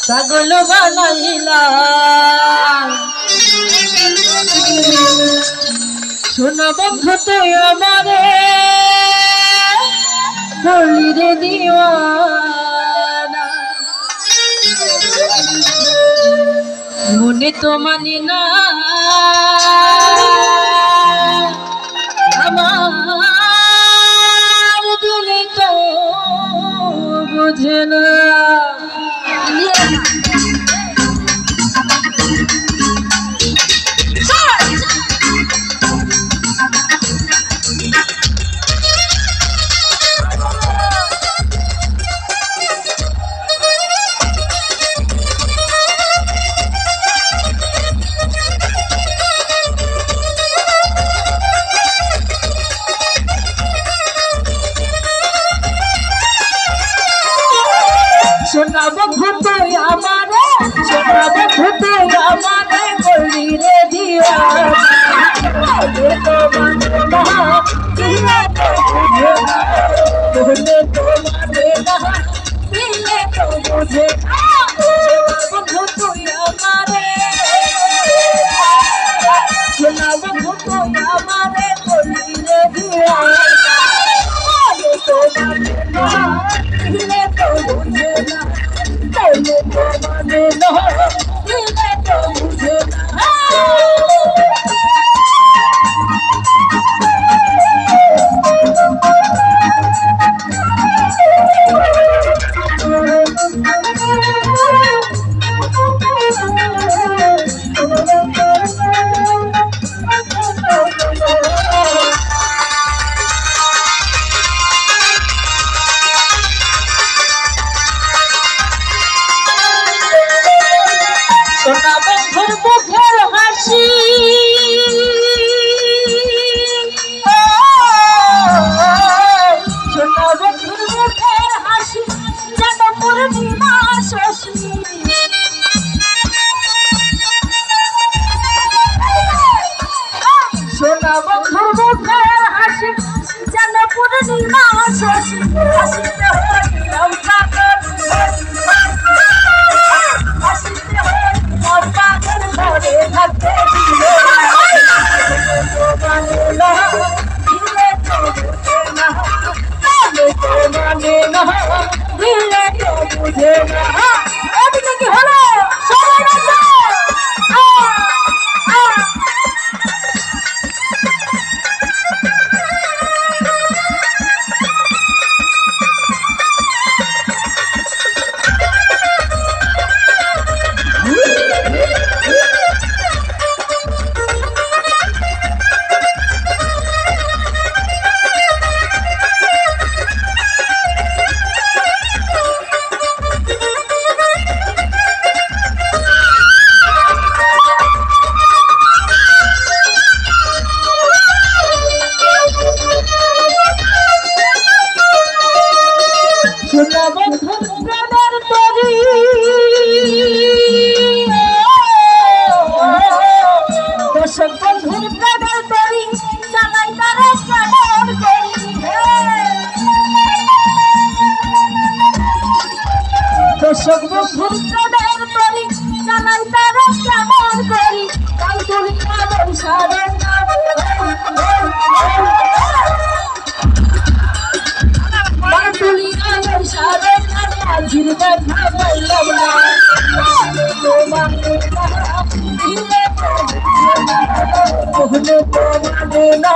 পাগল বানাইলা শোনা বন্ধু তুই আমারে বলি রে দিওয়ানা মনে তো মানি না আমার দিলে তো বুঝে না সোনা বন্ধু তুই আমারে সোনা বন্ধু তুই আমারে বলি রে দিওয়ানা তো মানে না দিলে তো বুঝে না বলে তো মানে না দিলে তো বুঝে না সোনা বন্ধু তুই আমারে সোনা বন্ধু তুই আমারে বলি রে দিওয়ানা তো মানে না দিলে তো বুঝে না বলে তো মানে না দিলে তো বুঝে না সোনা বন্ধুর মুখের হাসি সোনা বন্ধুর মুখের হাসি যেন পূর্ণিমা শশী সোনা বন্ধুর মুখের হাসি যেন পূর্ণিমা শশী হাসিতে হইলাম পাগল হাসিতে হইলাম পাগল ঘরে থাকতে দিলে দিলে তো বুঝে না দিলে তো মানে না দিলে তো বুঝে না এদিকে কি হলো সবাই বন্ধু সোনা বন্ধুর প্রাণের তরি দর্শক বন্ধুর প্রাণের তরি চালাই তারা কেমন করি দর্শক বন্ধুর প্রাণের তরি চালাই তারা কেমন করি কাল তুলি কাল সারে আজির দেখা পাইলাম না তোমার দিলে তো মানে না